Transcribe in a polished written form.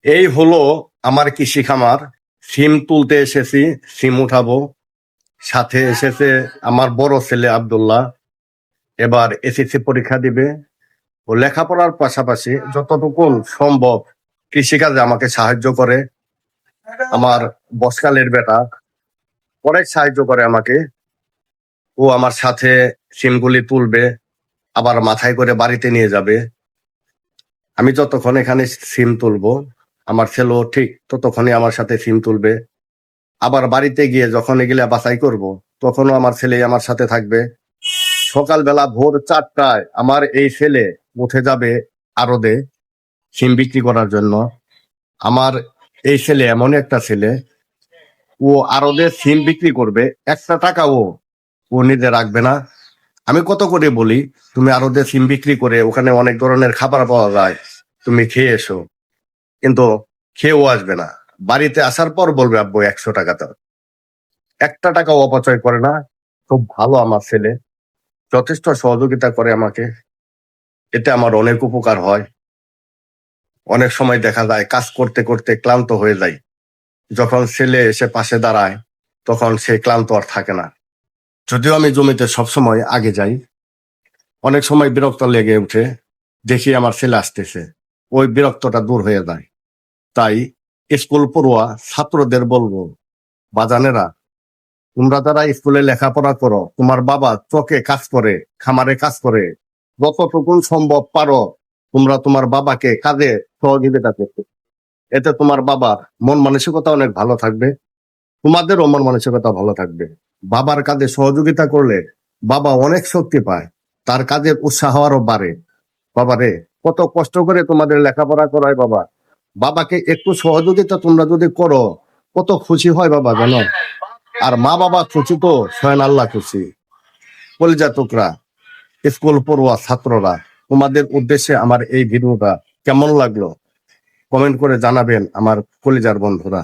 এই হলো আমার কৃষি খামার। সিম তুলতে এসেছি, সিম উঠাবো। সাথে এসেছে আমার বড় ছেলে আব্দুল্লাহ। এবার এসএসসি পরীক্ষা দিবে। ও লেখাপড়ার পাশাপাশি যতটুকু সম্ভব কৃষিকাজে আমাকে সাহায্য করে। আমার বসকালের বেটা অনেক সাহায্য করে আমাকে। ও আমার সাথে সিমগুলি তুলবে, আবার মাথায় করে বাড়িতে নিয়ে যাবে। আমি যতক্ষণ এখানে সিম তুলবো, আমার ছেলেও ঠিক ততক্ষণই আমার সাথে সিম তুলবে। আবার বাড়িতে গিয়ে যখন এগুলা বাছাই করব, তখনও আমার ছেলে আমার সাথে থাকবে। সকালবেলা ভোর 4টায় আমার এই ছেলে উঠে যাবে আড়তে সিম বিক্রি করার জন্য। আমার এই ছেলে এমন একটা ছেলে, ও আড়তে সিম বিক্রি করবে, একটা টাকাও ও নিজে রাখবে না। আমি কত করে বলি, তুমি আড়তে সিম বিক্রি করে ওখানে অনেক ধরনের খাবার পাওয়া যায়, তুমি খেয়ে এসো, কিন্তু খেয়েও আসবে না। বাড়িতে আসার পর বলবে আব্বু 100 টাকা দাও। একটা টাকাও অপচয় করে না। খুব ভালো আমার ছেলে, যথেষ্ট সহযোগিতা করে আমাকে। এতে আমার অনেক উপকার হয়। অনেক সময় দেখা যায় কাজ করতে করতে ক্লান্ত হয়ে যায়, যখন ছেলে এসে পাশে দাঁড়ায় তখন সেই ক্লান্ত আর থাকে না। যদিও আমি জমিতে সবসময় আগে যাই, অনেক সময় বিরক্ত লেগে উঠে, দেখি আমার ছেলে আসতেছে, ওই বিরক্তটা দূর হয়ে যায়। তাই স্কুল পড়ুয়া ছাত্রদের বলবো, বাজানেরা, তোমরা যারা স্কুলে লেখাপড়া করো, তোমার বাবা চকে কাজ করে, খামারে কাজ করে, যতটুকু সম্ভব পারো তোমরা তোমার বাবাকে কাজে সহযোগিতা করতে। এতে তোমার বাবার মন মানসিকতা অনেক ভালো থাকবে, তোমাদেরও মন মানসিকতা ভালো থাকবে। বাবার কাজে সহযোগিতা করলে বাবা অনেক শক্তি পায়, তার কাজের উৎসাহ আরো বাড়ে। বাবারে, কত কষ্ট করে তোমাদের লেখাপড়া করায় বাবা, বাবাকে একটু সহযোগিতা তোমরা যদি করো, কত খুশি হয় বাবা জানো। আর মা বাবা খুশি তো স্বয়ং আল্লাহ খুশি। কলিজা টুকরা স্কুল পড়ুয়া ছাত্ররা, তোমাদের উদ্দেশ্যে আমার এই ভিডিওটা কেমন লাগলো কমেন্ট করে জানাবেন আমার কলিজার বন্ধুরা।